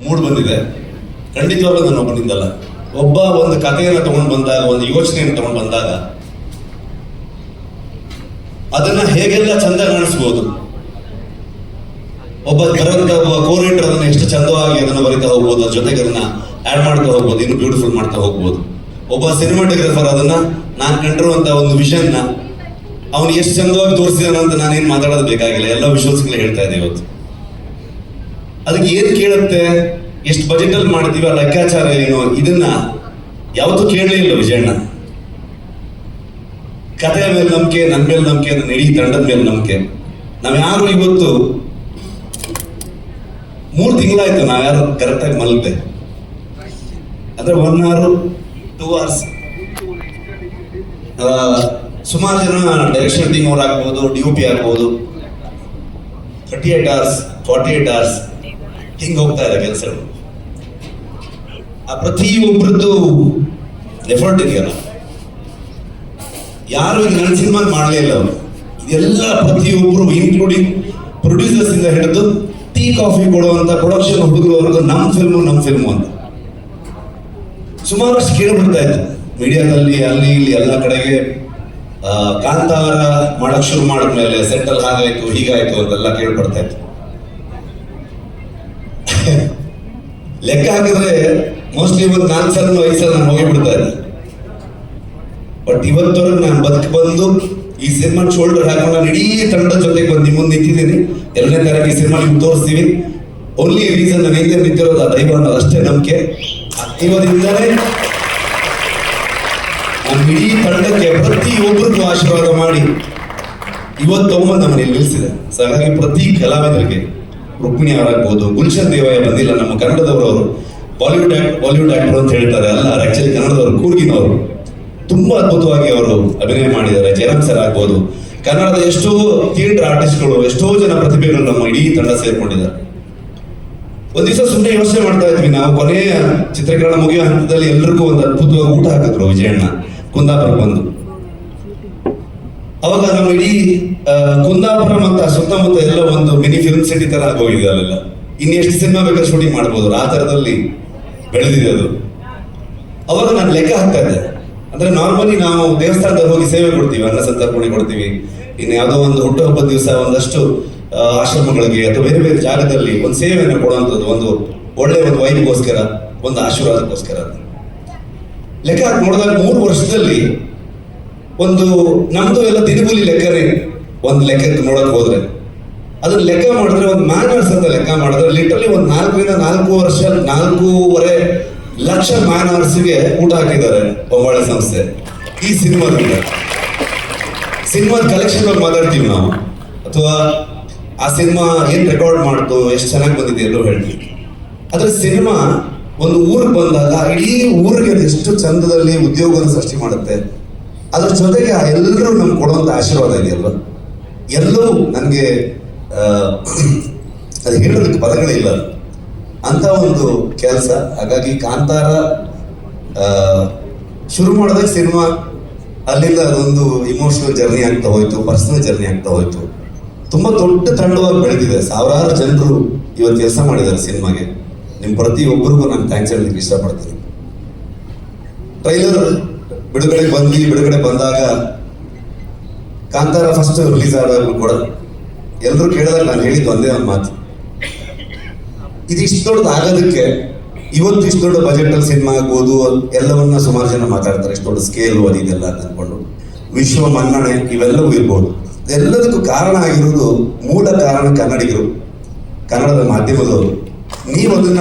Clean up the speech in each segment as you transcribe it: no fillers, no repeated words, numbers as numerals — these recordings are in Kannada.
ಮೂಡ್ ಬಂದಿದೆ. ಖಂಡಿತವಾಗ್ಲೂ ನಾನು ಒಬ್ಬನಿಂದಲ್ಲ. ಒಬ್ಬ ಒಂದು ಕಥೆಯನ್ನು ತಗೊಂಡು ಬಂದಾಗ, ಒಂದು ಯೋಚನೆಯನ್ನು ತಗೊಂಡು ಬಂದಾಗ ಅದನ್ನ ಹೇಗೆಲ್ಲ ಚಂದ ಕಾಣಿಸ್ಬೋದು. ಒಬ್ಬ ಬರೆದ ಕೋರೇಟರ್ ಅದನ್ನ ಎಷ್ಟು ಚಂದವಾಗಿ ಅದನ್ನು ಬರಿತಾ ಹೋಗ್ಬೋದು, ಅದ್ರ ಜೊತೆಗೆ ಅದನ್ನ ಆಡ್ ಮಾಡ್ತಾ ಹೋಗ್ಬೋದು, ಇನ್ನು ಬ್ಯೂಟಿಫುಲ್ ಮಾಡ್ತಾ ಹೋಗ್ಬೋದು. ಒಬ್ಬ ಸಿನಿಮಾಟೋಗ್ರಫರ್ ಅದನ್ನ ನಾನು ಕಂಡಿರುವಂತ ಒಂದು ವಿಷನ್ನ ಅವನು ಎಷ್ಟು ಚಂದವಾಗಿ ತೋರಿಸಿದಾನ ಅಂತ ನಾನೇನು ಮಾತಾಡೋದು ಬೇಕಾಗಿಲ್ಲ, ಎಲ್ಲ ವಿಶ್ವಾಸಗಳೇ ಹೇಳ್ತಾ ಇದೆ ಇವತ್ತು. ಅದಕ್ಕೆ ಏನ್ ಕೇಳುತ್ತೆ, ಎಷ್ಟು ಬಜೆಟ್ ಅಲ್ಲಿ ಮಾಡ್ತೀವಿ, ಆ ಲೆಕ್ಕಾಚಾರ ಏನು, ಇದನ್ನ ಯಾವತ್ತೂ ಕೇಳಲೇ ಇಲ್ಲ ವಿಜಯಣ್ಣ. ಕಥೆಯ ಮೇಲೆ ನಂಬಿಕೆ, ನನ್ನ ಮೇಲೆ ನಂಬಿಕೆ, ನನ್ನ ಇಡೀ ತಂಡದ ಮೇಲೆ ನಂಬಿಕೆ. ನಾವ್ ಯಾರು ಇವತ್ತು 3 ತಿಂಗಳಾಯ್ತು ನಾವ್ ಯಾರು ಕರೆಕ್ಟಾಗಿ ಮಲಗಿದೆ, ಅಂದ್ರೆ 1 hour 2 hours. ಸುಮಾರು ಜನ ಡೈರೆಕ್ಷನ್ ಟೀಮ್ ಅವ್ರು ಆಗ್ಬೋದು, DOP ಆಗ್ಬೋದು, 38 hours 48 hours ಹಿಂಗೆ ಹೋಗ್ತಾ ಇದೆ ಕೆಲಸಗಳು. ಆ ಪ್ರತಿಯೊಬ್ಬರದ್ದು ಎಫರ್ಟ್ ಇದೆಯಲ್ಲ, ಯಾರು ಈಗ ನನ್ನ ಸಿನಿಮಾ ಮಾಡಲೇ ಇಲ್ಲ ಅವರು. ಇದೆಲ್ಲ ಪ್ರತಿಯೊಬ್ಬರು ಇನ್ಕ್ಲೂಡಿಂಗ್ ಪ್ರೊಡ್ಯೂಸರ್ಸ್ ಇಂದ ಹಿಡಿದು ಟೀ ಕಾಫಿ ಕೊಡುವಂತ ಪ್ರೊಡಕ್ಷನ್ ಹುಡುಗರವರೆಗೂ ನಮ್ಮ ಫಿಲ್ಮು ಅಂತ ಸುಮಾರಷ್ಟು ಕೇಳ್ಬಿಡ್ತಾ ಇತ್ತು ಮೀಡಿಯಾದಲ್ಲಿ, ಅಲ್ಲಿ ಇಲ್ಲಿ ಎಲ್ಲ ಕಡೆಗೆ. ಕಾಂತಾರ ಮಾಡಕ್ ಶುರು ಮಾಡಿದ್ಮೇಲೆ ಸೆಟ್ಟಲ್ ಹಾಗಾಯ್ತು ಹೀಗಾಯ್ತು ಅಂತೆಲ್ಲ ಕೇಳ್ಪಡ್ತಾ ಇತ್ತು. ಲೆಕ್ಕ ಹಾಕಿದ್ರೆ ಮೋಸ್ಟ್ಲಿ ಒಂದು 4 ಸಲ 5 ಸಲ ನಾನು ಹೋಗಿಬಿಡ್ತಾ ಇದ್ದೆ. ಬಟ್ ಇವತ್ತವರೆಗೂ ನಾನು ಬಂದು ಈ ಸಿನಿಮಾ ಶೋಲ್ಡರ್ ಹಾಕೊಂಡು ನಾನು ಇಡೀ ತಂಡದ ಜೊತೆಗೆ ಬಂದು ನಿಮ್ಮ ಮುಂದೆ ನಿಂತಿದ್ದೀನಿ. 2ನೇ ತಾರೀಕು ಈ ಸಿನಿಮಾ ನಿಮ್ಗೆ ತೋರಿಸ್ತೀವಿ. ಓನ್ಲಿ ರೀಸನ್ ನಾನು ಹಿಂದೆ ನಿಂತಿರೋದು ಆ ದೈವ ಅನ್ನೋದು ಅಷ್ಟೇ ನಂಬಿಕೆ. ಇವತ್ತಿಂದಾನೇ ನಾನು ಇಡೀ ತಂಡಕ್ಕೆ ಪ್ರತಿಯೊಬ್ಬರಿಗೂ ಆಶೀರ್ವಾದ ಮಾಡಿ ಇವತ್ತು ತಗೊಂಬಂದು ನಮ್ಮನ್ನು ಇಲ್ಲಿ ನಿಲ್ಲಿಸಿದೆ. ಸೊ ಹಾಗಾಗಿ ಪ್ರತಿ ಕಲಾವಿದರಿಗೆ, ರುಕ್ಮಿಣಿ ಅವರಾಗ್ಬೋದು, ಗುಲ್ಶನ್ ದೇವಯ್ಯ ಬಂದಿಲ್ಲ, ನಮ್ಮ ಕನ್ನಡದವರು, ಬಾಲಿವುಡ್ ಆಕ್ಟರ್ ಅಂತ ಹೇಳ್ತಾರೆ, ಅಲ್ಲ ಆಕ್ಚುಲಿ ಕನ್ನಡದವರು, ಕೂರ್ಗಿನವರು. ತುಂಬಾ ಅದ್ಭುತವಾಗಿ ಅವರು ಅಭಿನಯ ಮಾಡಿದ್ದಾರೆ. ಜಯರಾಮ್ ಸರ್ ಆಗ್ಬೋದು, ಕನ್ನಡದ ಎಷ್ಟೋ ಥಿಯೇಟರ್ ಆರ್ಟಿಸ್ಟ್ಗಳು, ಎಷ್ಟೋ ಜನ ಪ್ರತಿಭೆಗಳು ನಮ್ಮ ಇಡೀ ತಂಡ ಸೇರ್ಕೊಂಡಿದ್ದಾರೆ. ಒಂದ್ ದಿವಸ ಸುಮ್ಮನೆ ಯೋಚನೆ ಮಾಡ್ತಾ ಇದ್ವಿ ನಾವು, ಕೊನೆಯ ಚಿತ್ರೀಕರಣ ಮುಗಿಯೋ ಹಂತದಲ್ಲಿ ಎಲ್ರಿಗೂ ಒಂದು ಅದ್ಭುತವಾಗಿ ಊಟ ಹಾಕಿದ್ರು ವಿಜಯಣ್ಣ ಕುಂದಾಪುರ ಬಂದು. ಅವಾಗ ನಮ್ಮ ಇಡೀ ಕುಂದಾಪುರ ಮತ್ತು ಸುತ್ತಮುತ್ತ ಎಲ್ಲ ಒಂದು ಮಿನಿ ಫಿಲ್ಮ್ ಸಿಟಿ ತರ ಆಗೋಗಿದೆ. ಅಲ್ಲೆಲ್ಲ ಇನ್ನೆಷ್ಟು ಸಿನಿಮಾ ಬೇಕಾದ್ರೆ ಶೂಟಿಂಗ್ ಮಾಡ್ಬೋದು, ಆ ತರದಲ್ಲಿ ಬೆಳೆದಿದೆ ಅದು. ಅವಾಗ ನಾನು ಲೆಕ್ಕ ಹಾಕ್ತಾ ಇದ್ದೆ. ಅಂದ್ರೆ ನಾರ್ಮಲಿ ನಾವು ದೇವಸ್ಥಾನದಲ್ಲಿ ಹೋಗಿ ಸೇವೆ ಕೊಡ್ತೀವಿ, ಅನ್ನ ಸಂತರ್ಪಣೆ ಕೊಡ್ತೀವಿ, ಇನ್ನು ಯಾವುದೋ ಒಂದು ಹುಟ್ಟುಹಬ್ಬದ ದಿವಸ ಒಂದಷ್ಟು ಆಶ್ರಮಗಳಿಗೆ ಅಥವಾ ಬೇರೆ ಬೇರೆ ಜಾಗದಲ್ಲಿ ಒಂದು ಸೇವೆಯನ್ನು ಕೊಡುವಂಥದ್ದು, ಒಂದು ಒಳ್ಳೆ ಒಂದು ವೈಬ್ಗೋಸ್ಕರ, ಒಂದು ಆಶೀರ್ವಾದಕ್ಕೋಸ್ಕರ. ಲೆಕ್ಕ ಹಾಕಿ ನೋಡಿದಾಗ 3 ವರ್ಷದಲ್ಲಿ ಒಂದು ನಮ್ದು ಎಲ್ಲ ದಿನಗೂಲಿ ಲೆಕ್ಕನೇ. ಒಂದು ಲೆಕ್ಕಕ್ಕೆ ನೋಡಕ್ ಹೋದ್ರೆ ಅದನ್ನ ಲೆಕ್ಕ ಮಾಡಿದ್ರೆ, ಒಂದು ಮ್ಯಾನರ್ಸ್ ಅಂತ ಲೆಕ್ಕ ಮಾಡಿದ್ರೆ ಲಿಟರಲಿ ಒಂದು 4.5 ಲಕ್ಷ ಮ್ಯಾನರ್ಸ್ಗೆ ಊಟ ಹಾಕಿದ್ದಾರೆ ಒಬ್ಬಳೆ ಸಂಸ್ಥೆ ಈ ಸಿನಿಮಾದಿಂದ. ಸಿನಿಮಾದ ಕಲೆಕ್ಷನ್ ಬಗ್ಗೆ ಮಾತಾಡ್ತೀವಿ ನಾವು, ಅಥವಾ ಆ ಸಿನಿಮಾ ಏನ್ ರೆಕಾರ್ಡ್ ಮಾಡ್ತು, ಎಷ್ಟು ಚೆನ್ನಾಗಿ ಬಂದಿದೆ ಎಲ್ಲೋ ಹೇಳ್ತೀವಿ. ಆದ್ರೆ ಸಿನಿಮಾ ಒಂದು ಊರಿಗೆ ಬಂದಾಗ ಇಡೀ ಊರಿಗೆ ಎಷ್ಟು ಚಂದದಲ್ಲಿ ಉದ್ಯೋಗವನ್ನು ಸೃಷ್ಟಿ ಮಾಡುತ್ತೆ. ಅದ್ರ ಜೊತೆಗೆ ಎಲ್ಲರೂ ನಮ್ಗೆ ಕೊಡುವಂತ ಆಶೀರ್ವಾದ ಇದೆಯಲ್ವ, ಎಲ್ಲವೂ ನನಗೆ ಅದು ಹೇಳೋದಕ್ಕೆ ಪದಗಳಿಲ್ಲ ಅಂತ ಒಂದು ಕೆಲಸ. ಹಾಗಾಗಿ ಕಾಂತಾರ ಶುರು ಮಾಡಿದಾಗ ಸಿನಿಮಾ ಅಲ್ಲಿಂದ ಅದೊಂದು ಇಮೋಷನಲ್ ಜರ್ನಿ ಆಗ್ತಾ ಹೋಯ್ತು, ಪರ್ಸನಲ್ ಜರ್ನಿ ಆಗ್ತಾ ಹೋಯ್ತು. ತುಂಬಾ ದೊಡ್ಡ ತಂಡವಾಗಿ ಬೆಳೆದಿದೆ. 1000 ಜನರು ಇವತ್ತು ಕೆಲಸ ಮಾಡಿದ್ದಾರೆ ಸಿನಿಮಾಗೆ. ನಿಮ್ ಪ್ರತಿಯೊಬ್ಬರಿಗೂ ನಾನು ಥ್ಯಾಂಕ್ಸ್ ಹೇಳಲಿಕ್ಕೆ ಇಷ್ಟಪಡ್ತೀನಿ. ಟ್ರೈಲರ್ ಬಿಡುಗಡೆ ಬಂದಾಗ, ಕಾಂತಾರ ಫಸ್ಟ್ ರಿಲೀಸ್ ಆದಾಗಲೂ ಕೂಡ ಎಲ್ಲರೂ ಕೇಳಿದಾಗ ನಾನು ಹೇಳಿದ್ದು ಒಂದೇ ಒಂದು ಮಾತು, ಇದು ಇಷ್ಟು ದೊಡ್ಡದು ಆಗೋದಕ್ಕೆ, ಇವತ್ತು ಇಷ್ಟು ದೊಡ್ಡ ಬಜೆಟ್ ಅಲ್ಲಿ ಸಿನಿಮಾ ಆಗ್ಬೋದು, ಎಲ್ಲವನ್ನ ಸುಮಾರು ಜನ ಮಾತಾಡ್ತಾರೆ, ಇಷ್ಟು ದೊಡ್ಡ ಸ್ಕೇಲು ಅದು ಇದೆಲ್ಲ ಅಂತ ಅನ್ಕೊಂಡು, ವಿಶ್ವ ಮನ್ನಣೆ ಇವೆಲ್ಲವೂ ಇರ್ಬೋದು. ಎಲ್ಲದಕ್ಕೂ ಕಾರಣ ಆಗಿರೋದು, ಮೂಲ ಕಾರಣ ಕನ್ನಡಿಗರು, ಕನ್ನಡದ ಮಾಧ್ಯಮದವರು. ನೀವು ಅದನ್ನ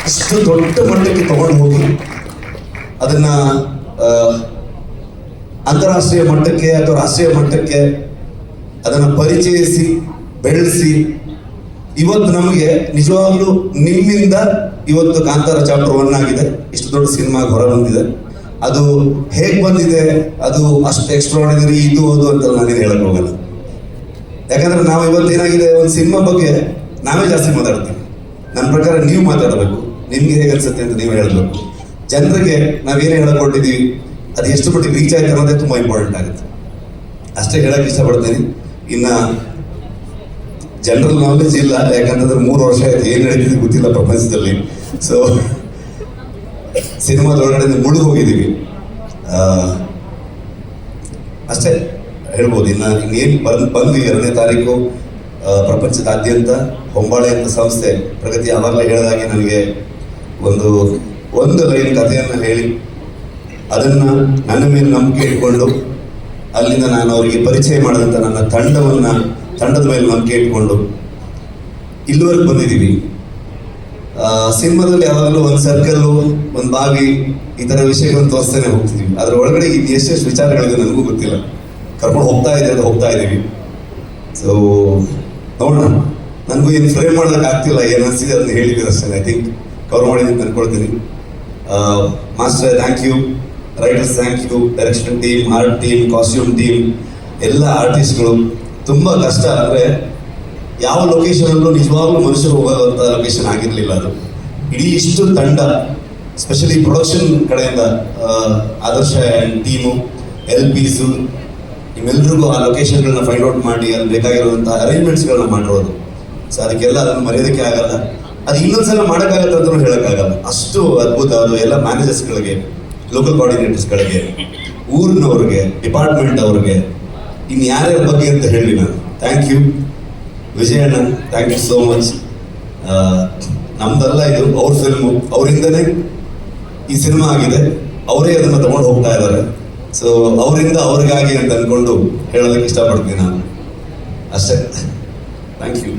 ಇಷ್ಟು ದೊಡ್ಡ ಮಟ್ಟಕ್ಕೆ ತಗೊಂಡು ಹೋಗಿ ಅದನ್ನ ಅಂತಾರಾಷ್ಟ್ರೀಯ ಮಟ್ಟಕ್ಕೆ ಅಥವಾ ರಾಷ್ಟ್ರೀಯ ಮಟ್ಟಕ್ಕೆ ಅದನ್ನ ಪರಿಚಯಿಸಿ ಬೆಳೆಸಿ, ಇವತ್ತು ನಮಗೆ ನಿಜವಾಗ್ಲೂ ನಿಮ್ಮಿಂದ ಇವತ್ತು ಕಾಂತಾರ ಚಾಪ್ಟರ್ 1 ಆಗಿದೆ, ಇಷ್ಟು ದೊಡ್ಡ ಸಿನಿಮಾ ಹೊರ ಬಂದಿದೆ. ಅದು ಹೇಗೆ ಬಂದಿದೆ, ಅದು ಅಷ್ಟು ಎಕ್ಸ್ಟ್ರಾರ್ಡಿನರಿ ಇದು ಅದು ಅಂತ ನಾನೇನು ಹೇಳಕ್ ಹೋಗಲ್ಲ. ಯಾಕಂದ್ರೆ ನಾವು ಇವತ್ತು ಏನಾಗಿದೆ, ಒಂದು ಸಿನಿಮಾ ಬಗ್ಗೆ ನಾವೇ ಜಾಸ್ತಿ ಮಾತಾಡ್ತೀವಿ. ನನ್ನ ಪ್ರಕಾರ ನೀವು ಮಾತಾಡಬೇಕು, ನಿಮ್ಗೆ ಹೇಗೆ ಅನ್ಸುತ್ತೆ ಅಂತ ನೀವು ಹೇಳಬೇಕು. ಜನರಿಗೆ ನಾವೇನು ಹೇಳ್ಕೊಂಡಿದ್ದೀವಿ ಅದು ಎಷ್ಟು ಮಟ್ಟಿಗೆ ರೀಚ್ ಆಯ್ತು ಅನ್ನೋದೇ ತುಂಬ ಇಂಪಾರ್ಟೆಂಟ್ ಆಗುತ್ತೆ. ಅಷ್ಟೇ ಹೇಳಕ್ ಇಷ್ಟಪಡ್ತೀನಿ. ಇನ್ನ ಜನರಲ್ ನಾಲೆಜ್ ಇಲ್ಲ, ಯಾಕಂತಂದ್ರೆ 3 ವರ್ಷ ಆಯ್ತು ಏನು ನಡೀತಿದೆ ಗೊತ್ತಿಲ್ಲ ಪ್ರಪಂಚದಲ್ಲಿ. ಸೊ ಸಿನಿಮಾದೊಳಗಡೆ ಮುಳುಗಿ ಹೋಗಿದ್ದೀವಿ ಅಷ್ಟೇ ಹೇಳ್ಬೋದು. ಇನ್ನೇನು ಬಂದ್ವಿ 2ನೇ ತಾರೀಕು ಪ್ರಪಂಚದಾದ್ಯಂತ ಹೊಂಬಾಳೆ ಅಂತ ಸಂಸ್ಥೆ ಪ್ರಗತಿ ಆವಾಗಲೇ ಹೇಳಿದಾಗೆ ನನಗೆ ಒಂದು ಲೈನ್ ಕಥೆಯನ್ನು ಹೇಳಿ ಅದನ್ನು ನನ್ನ ಮೇಲೆ ನಂಬಿಕೆ ಇಟ್ಕೊಂಡು ಅಲ್ಲಿಂದ ನಾನು ಅವರಿಗೆ ಪರಿಚಯ ಮಾಡಿದಂಥ ನನ್ನ ತಂಡದ ಮೇಲೆ ನಂಬಿಕೆ ಇಟ್ಕೊಂಡು ಇಲ್ಲಿವರೆಗೆ ಬಂದಿದ್ದೀವಿ. ಸಿನಿಮಾದಲ್ಲಿ ಯಾವಾಗಲೂ ಒಂದು ಸರ್ಕಲ್ಲು, ಒಂದು ಬಾವಿ, ಈ ಥರ ವಿಷಯಗಳನ್ನು ತೋರಿಸ್ತಾನೆ ಹೋಗ್ತಿದ್ದೀವಿ. ಅದ್ರ ಒಳಗಡೆ ಎಷ್ಟೆಷ್ಟು ವಿಚಾರಗಳಿದೆ ನನಗೂ ಗೊತ್ತಿಲ್ಲ. ಕರ್ಕೊಂಡು ಹೋಗ್ತಾ ಇದ್ದೀವಿ. ಸೊ ನೋಡೋಣ. ನನಗೂ ಏನು ಫ್ರೇಮ್ ಮಾಡೋದಕ್ಕೆ ಆಗ್ತಿಲ್ಲ, ಏನು ಅನಿಸಿದೆ ಅದನ್ನ ಹೇಳಿದ್ದೀವಿ ಅಷ್ಟೇ. ಐ ಥಿಂಕ್ ಕವರ್ ಮಾಡಿದ್ದೀನಿ ಅನ್ಕೊಳ್ತೀನಿ. Master thank you, writers thank you, direction team, art team, costume team, ಎಲ್ಲ ಆರ್ಟಿಸ್ಟ್ಗಳು. ತುಂಬ ಕಷ್ಟ ಅಂದರೆ ಯಾವ ಲೊಕೇಶನಲ್ಲೂ ನಿಜವಾಗ್ಲೂ ಮನುಷ್ಯರು ಹೋಗೋವಂಥ ಲೊಕೇಶನ್ ಆಗಿರಲಿಲ್ಲ ಅದು. ಇಡೀ ಇಷ್ಟು ತಂಡ, ಸ್ಪೆಷಲಿ ಪ್ರೊಡಕ್ಷನ್ ಕಡೆಯಿಂದ ಆದರ್ಶ ಆ್ಯಂಡ್ ಟೀಮು, LPಸು, ನಿಮ್ಮೆಲ್ರಿಗೂ ಆ ಲೊಕೇಶನ್ಗಳನ್ನ ಫೈಂಡ್ ಔಟ್ ಮಾಡಿ ಅಲ್ಲಿ ಬೇಕಾಗಿರುವಂಥ ಅರೇಂಜ್ಮೆಂಟ್ಸ್ಗಳನ್ನ ಮಾಡಿರೋದು. ಸೊ ಅದಕ್ಕೆಲ್ಲ ಅದನ್ನು ಮರೆಯೋದಕ್ಕೆ ಆಗಲ್ಲ. ಅದು ಇನ್ನೊಂದ್ಸಲ ಮಾಡೋಕ್ಕಾಗತ್ತೆ ಅಂತಲೂ ಹೇಳೋಕ್ಕಾಗಲ್ಲ, ಅಷ್ಟು ಅದ್ಭುತ ಅದು. ಎಲ್ಲ ಮ್ಯಾನೇಜರ್ಸ್ಗಳಿಗೆ, ಲೋಕಲ್ ಕೋಆರ್ಡಿನೇಟರ್ಸ್ಗಳಿಗೆ, ಊರಿನವ್ರಿಗೆ, ಡಿಪಾರ್ಟ್ಮೆಂಟ್ ಅವ್ರಿಗೆ, ಇನ್ನು ಯಾರ್ಯಾರ ಬಗ್ಗೆ ಅಂತ ಹೇಳಿ ನಾನು thank you. Vijayanna thank you so much. ನಮ್ದಲ್ಲ ಇದು, ಅವ್ರ ಫಿಲ್ಮು, ಅವರಿಂದನೇ ಈ ಸಿನಿಮಾ ಆಗಿದೆ, ಅವರೇ ಅದನ್ನು ತಗೊಂಡು ಹೋಗ್ತಾ ಇದ್ದಾರೆ. ಸೊ ಅವರಿಂದ ಅವ್ರಿಗಾಗಿ ಅಂತ ಅಂದ್ಕೊಂಡು ಹೇಳೋದಕ್ಕೆ ಇಷ್ಟಪಡ್ತೀನಿ ನಾನು ಅಷ್ಟೇ. Thank you.